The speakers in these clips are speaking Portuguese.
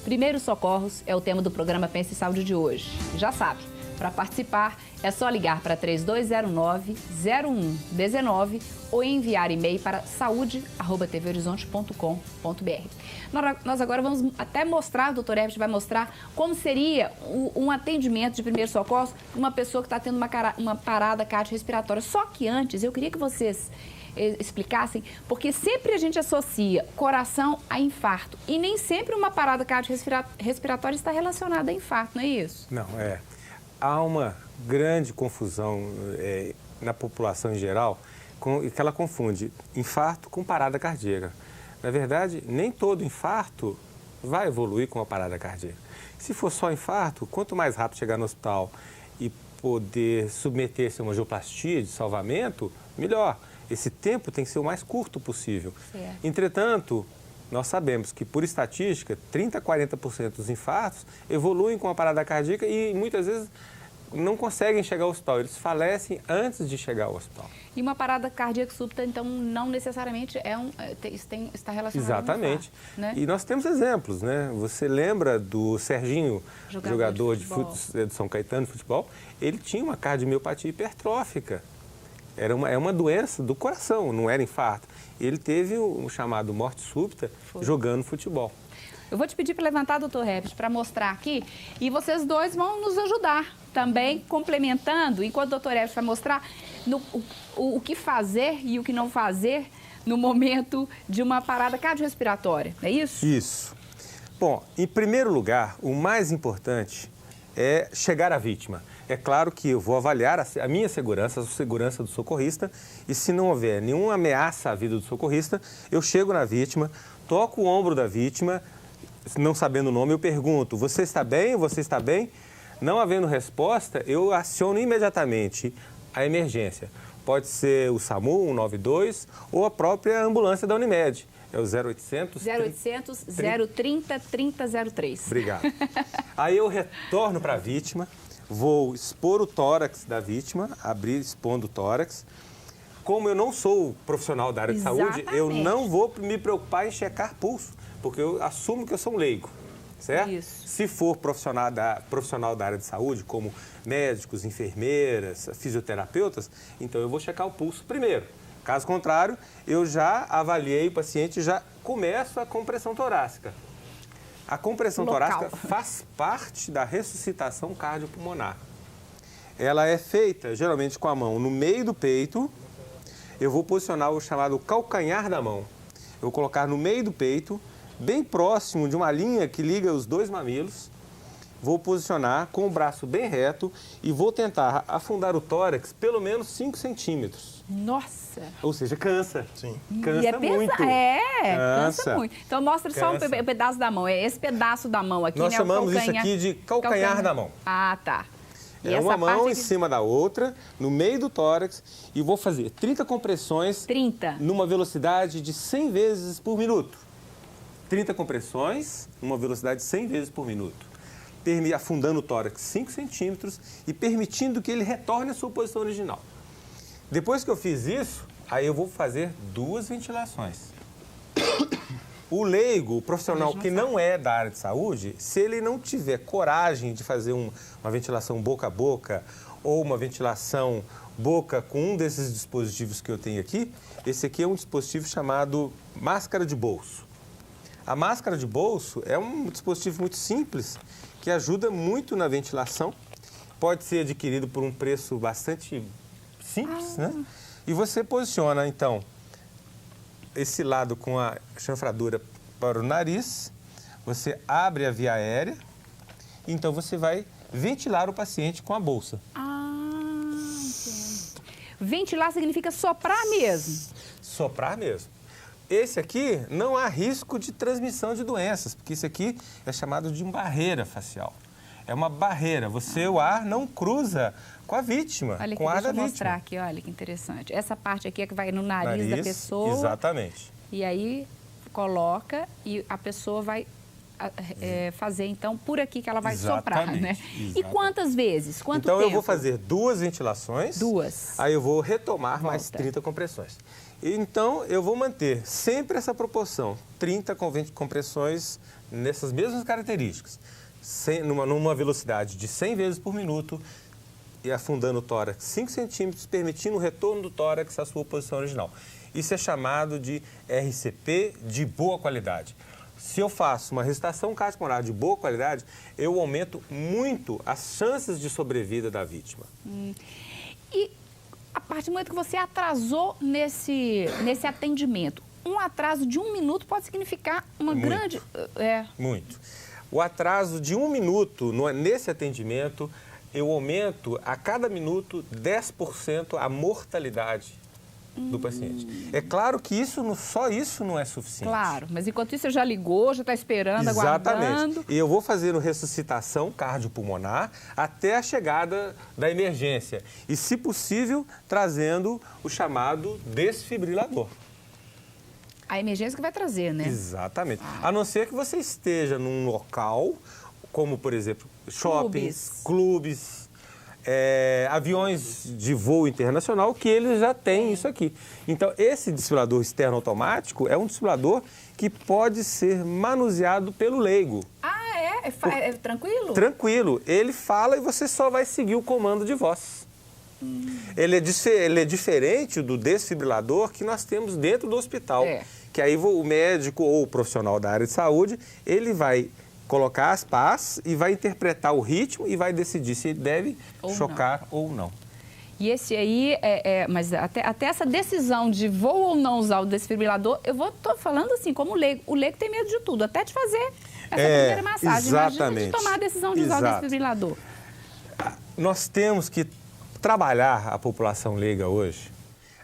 Primeiros socorros é o tema do programa Pense em Saúde de hoje. Já sabe, para participar é só ligar para 3209-0119 ou enviar e-mail para saude@tvhorizonte.com.br. Nós agora vamos até mostrar, o doutor Herbert vai mostrar como seria um atendimento de primeiros socorros para uma pessoa que está tendo uma parada cardiorrespiratória. Só que antes, eu queria que vocês explicassem, porque sempre a gente associa coração a infarto e nem sempre uma parada cardiorrespiratória está relacionada a infarto, não é isso? Não, há uma grande confusão na população em geral, que ela confunde infarto com parada cardíaca. Na verdade, nem todo infarto vai evoluir com uma parada cardíaca. Se for só infarto, quanto mais rápido chegar no hospital e poder submeter-se a uma angioplastia de salvamento, melhor. Esse tempo tem que ser o mais curto possível. Certo. Entretanto, nós sabemos que, por estatística, 30% a 40% dos infartos evoluem com a parada cardíaca e muitas vezes não conseguem chegar ao hospital. Eles falecem antes de chegar ao hospital. E uma parada cardíaca súbita, então, não necessariamente está relacionada Exatamente. a um infarto, né? E nós temos exemplos, né? Você lembra do Serginho, jogador de São Caetano de futebol? Ele tinha uma cardiomiopatia hipertrófica. É uma doença do coração, não era infarto. Ele teve o chamado morte súbita jogando futebol. Eu vou te pedir para levantar, doutor Herbert, para mostrar aqui, e vocês dois vão nos ajudar também, complementando, enquanto o doutor Herbert vai mostrar o que fazer e o que não fazer no momento de uma parada cardiorrespiratória, é isso? Isso. Bom, em primeiro lugar, o mais importante é chegar à vítima. É claro que eu vou avaliar a minha segurança, a segurança do socorrista, e se não houver nenhuma ameaça à vida do socorrista, eu chego na vítima, toco o ombro da vítima, não sabendo o nome, eu pergunto, você está bem? Você está bem? Não havendo resposta, eu aciono imediatamente a emergência. Pode ser o SAMU, 192, ou a própria ambulância da Unimed. É o 0800... 0800 030 3003. Obrigado. Aí eu retorno para a vítima, vou expor o tórax da vítima, expondo o tórax. Como eu não sou profissional da área de saúde, eu não vou me preocupar em checar pulso, porque eu assumo que eu sou um leigo, certo? Isso. Se for profissional da área de saúde, como médicos, enfermeiras, fisioterapeutas, então eu vou checar o pulso primeiro. Caso contrário, eu já avaliei o paciente e já começo a compressão torácica. A compressão torácica faz parte da ressuscitação cardiopulmonar. Ela é feita, geralmente, com a mão no meio do peito. Eu vou posicionar o chamado calcanhar da mão. Eu vou colocar no meio do peito, bem próximo de uma linha que liga os dois mamilos. Vou posicionar com o braço bem reto e vou tentar afundar o tórax pelo menos 5 centímetros. Nossa! Ou seja, cansa. Sim. Cansa muito. Cansa muito. Então mostra só um pedaço da mão. É esse pedaço da mão aqui, Nós né? chamamos isso aqui de calcanhar da mão. Ah, tá. E é uma mão em cima da outra, no meio do tórax, e vou fazer 30 compressões 30. Numa velocidade de 100 vezes por minuto. 30 compressões numa velocidade de 100 vezes por minuto. Afundando o tórax 5 centímetros e permitindo que ele retorne à sua posição original. Depois que eu fiz isso, aí eu vou fazer 2 ventilações. O leigo, o profissional que não é da área de saúde, se ele não tiver coragem de fazer uma ventilação boca a boca ou uma ventilação boca com um desses dispositivos que eu tenho aqui, esse aqui é um dispositivo chamado máscara de bolso. A máscara de bolso é um dispositivo muito simples que ajuda muito na ventilação. Pode ser adquirido por um preço bastante simples, né? E você posiciona, então, esse lado com a chanfradura para o nariz, você abre a via aérea, então você vai ventilar o paciente com a bolsa. Entendo. Ventilar significa soprar mesmo? Soprar mesmo. Esse aqui não há risco de transmissão de doenças, porque isso aqui é chamado de uma barreira facial. É uma barreira, o ar não cruza com a vítima, olha aqui, com o ar da vítima. Deixa eu mostrar aqui, olha que interessante. Essa parte aqui é que vai no nariz da pessoa. Exatamente. E aí coloca e a pessoa vai fazer, então, por aqui que ela vai Exatamente, soprar, né? exatamente. E quantas vezes? Quanto então, tempo? eu vou fazer 2 ventilações. 2. Aí eu vou retomar mais 30 compressões. Então, eu vou manter sempre essa proporção, 30 com 20 compressões nessas mesmas características, numa velocidade de 100 vezes por minuto e afundando o tórax 5 centímetros, permitindo o retorno do tórax à sua posição original. Isso é chamado de RCP de boa qualidade. Se eu faço uma ressuscitação cardiopulmonar de boa qualidade, eu aumento muito as chances de sobrevida da vítima. E a partir do momento que você atrasou nesse atendimento, um atraso de 1 minuto pode significar uma grande... Muito. O atraso de 1 minuto nesse atendimento, eu aumento a cada minuto 10% a mortalidade do paciente. É claro que só isso não é suficiente. Claro, mas enquanto isso você já ligou, já está esperando, Exatamente. aguardando. E eu vou fazendo ressuscitação cardiopulmonar até a chegada da emergência. E, se possível, trazendo o chamado desfibrilador. A emergência que vai trazer, né? Exatamente. A não ser que você esteja num local, como, por exemplo, shoppings, clubes, aviões de voo internacional, que eles já têm isso aqui. Então, esse desfibrilador externo automático é um desfibrilador que pode ser manuseado pelo leigo. Ah, é? É tranquilo? Tranquilo. Ele fala e você só vai seguir o comando de voz. Ele é diferente do desfibrilador que nós temos dentro do hospital. Que aí o médico ou o profissional da área de saúde, ele vai colocar as pás e vai interpretar o ritmo e vai decidir se ele deve chocar ou não. E esse aí, mas até essa decisão de vou ou não usar o desfibrilador, tô falando assim, como leigo. O leigo tem medo de tudo, até de fazer essa primeira massagem. Exatamente. Imagina de tomar a decisão de usar o desfibrilador. Nós temos que trabalhar a população leiga hoje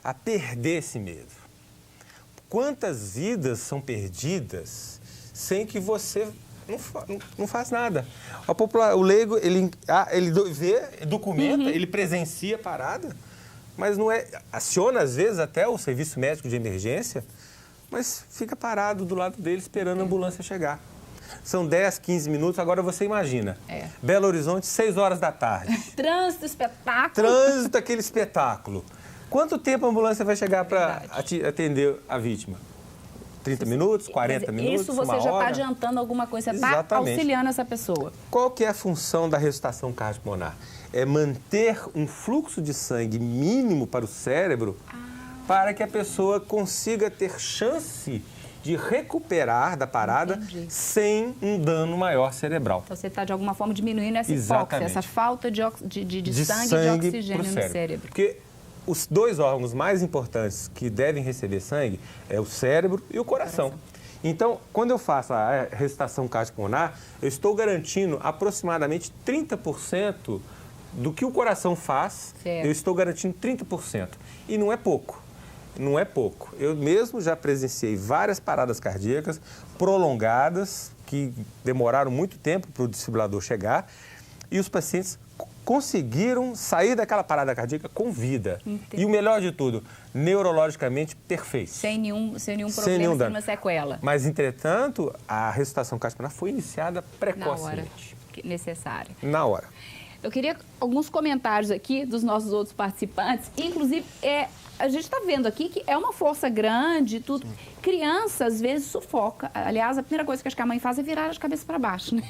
a perder esse medo. Quantas vidas são perdidas sem que você não faz nada? O leigo, ele vê, documenta, ele presencia a parada, mas não aciona às vezes até o serviço médico de emergência, mas fica parado do lado dele esperando a ambulância chegar. São 10, 15 minutos, agora você imagina. Belo Horizonte, 6 horas da tarde. Trânsito, espetáculo. Trânsito, aquele espetáculo. Quanto tempo a ambulância vai chegar para atender a vítima? 30 minutos, 40 minutos, isso você já está adiantando alguma coisa, você está auxiliando essa pessoa. Qual que é a função da ressuscitação cardiopulmonar? É manter um fluxo de sangue mínimo para o cérebro para que a pessoa consiga ter chance de recuperar da parada sem um dano maior cerebral. Então, você está, de alguma forma, diminuindo essa hipóxia, essa falta de sangue e de oxigênio no cérebro. Porque os 2 órgãos mais importantes que devem receber sangue é o cérebro e o coração. Então, quando eu faço a ressuscitação cardiopulmonar, eu estou garantindo aproximadamente 30% do que o coração faz, eu estou garantindo 30%. E não é pouco. Não é pouco. Eu mesmo já presenciei várias paradas cardíacas prolongadas, que demoraram muito tempo para o desfibrilador chegar, e os pacientes conseguiram sair daquela parada cardíaca com vida. E o melhor de tudo, neurologicamente perfeitos. Sem nenhum problema, sem uma sequela. Mas, entretanto, a ressuscitação cardiopulmonar foi iniciada precocemente. Na hora necessária. Na hora. Eu queria alguns comentários aqui dos nossos outros participantes. Inclusive, a gente está vendo aqui que é uma força grande, tudo. Criança, às vezes, sufoca. Aliás, a primeira coisa que acho que a mãe faz é virar de cabeça para baixo, né?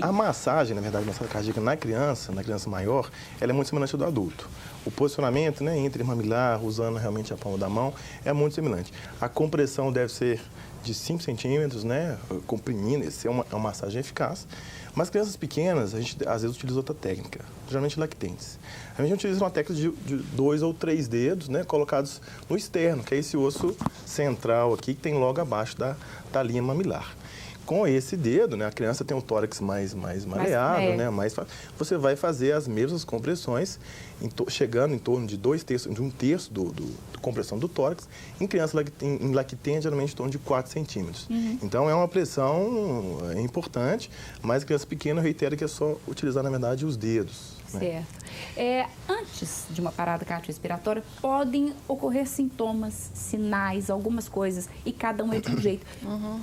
A massagem, na verdade, a massagem cardíaca na criança maior, ela é muito semelhante ao do adulto. O posicionamento, né, entre mamilar, usando realmente a palma da mão, é muito semelhante. A compressão deve ser de 5 centímetros, né, comprimindo, essa é uma massagem eficaz. Mas crianças pequenas, a gente às vezes utiliza outra técnica, geralmente lactentes. A gente utiliza uma técnica de 2 ou 3 dedos, né, colocados no externo, que é esse osso central aqui, que tem logo abaixo da linha mamilar. Com esse dedo, né, a criança tem um tórax mais maleado, né, você vai fazer as mesmas compressões, chegando em torno de 1 terço da compressão do tórax. Em criança em lactente, geralmente em torno de 4 centímetros. Então, é uma pressão importante, mas criança pequena, eu reitero que é só utilizar, na verdade, os dedos. Certo. Antes de uma parada cardiorrespiratória, podem ocorrer sintomas, sinais, algumas coisas, e cada um é de um jeito.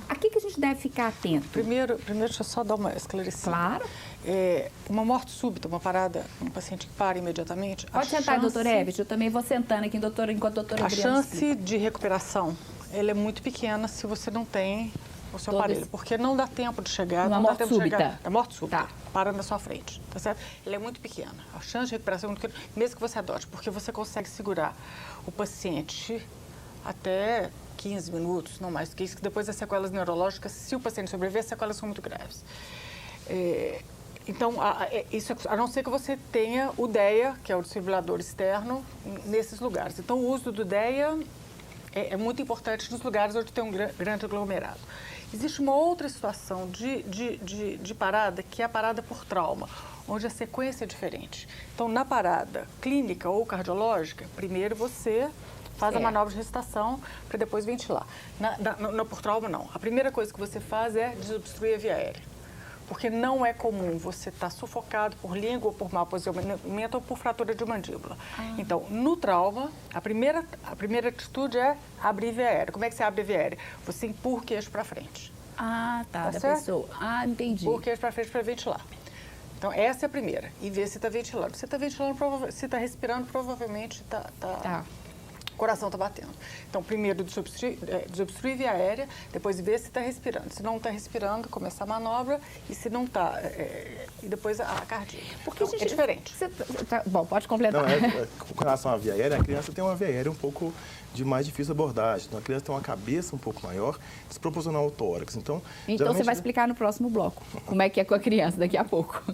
A que a gente deve ficar atento? Primeiro, deixa eu só dar uma esclarecida. Claro. Uma morte súbita, uma parada, um paciente que para imediatamente... Pode sentar, doutor Everett, eu também vou sentando aqui, enquanto a doutora Adriana explica. A chance de recuperação, ela é muito pequena se você não tem o seu aparelho, porque não dá tempo de chegar... Uma morte súbita. É morte súbita, tá. Para na sua frente, tá certo? Ela é muito pequena. A chance de recuperação é muito pequena, mesmo que você adote, porque você consegue segurar o paciente até 15 minutos, não mais do que isso, que depois das sequelas neurológicas, se o paciente sobreviver, as sequelas são muito graves. Então, isso, a não ser que você tenha o DEA, que é o desfibrilador externo, nesses lugares. Então, o uso do DEA é muito importante nos lugares onde tem um grande aglomerado. Existe uma outra situação de parada, que é a parada por trauma, onde a sequência é diferente. Então, na parada clínica ou cardiológica, primeiro você faz a manobra de ressuscitação para depois ventilar. Por trauma, não. A primeira coisa que você faz é desobstruir a via aérea. Porque não é comum você estar sufocado por língua ou por mau posicionamento ou por fratura de mandíbula. Então, no trauma, a primeira atitude é abrir a via aérea. Como é que você abre a via aérea? Você empurra o queixo para frente. Da certo? pessoa. Entendi. Empurra o queixo para frente para ventilar. Então, essa é a primeira. E ver se está ventilando. Se está ventilando, se está respirando, provavelmente o coração está batendo. Então, primeiro desobstruir via aérea, depois ver se está respirando. Se não está respirando, começar a manobra, e se não está, e depois a cardíaca. Porque, então, é diferente. Bom, pode completar. Com relação à via aérea, a criança tem uma via aérea um pouco de mais difícil abordagem. Então, a criança tem uma cabeça um pouco maior, desproporcional ao tórax. Então você vai explicar no próximo bloco como é que é com a criança daqui a pouco.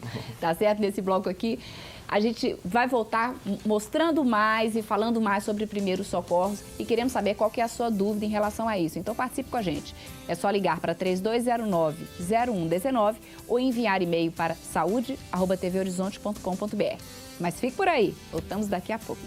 Tá certo? Nesse bloco aqui, a gente vai voltar mostrando mais e falando mais sobre primeiros socorros e queremos saber qual que é a sua dúvida em relação a isso. Então, participe com a gente. É só ligar para 3209-0119 ou enviar e-mail para saúde@tvhorizonte.com.br. Mas fique por aí. Voltamos daqui a pouco.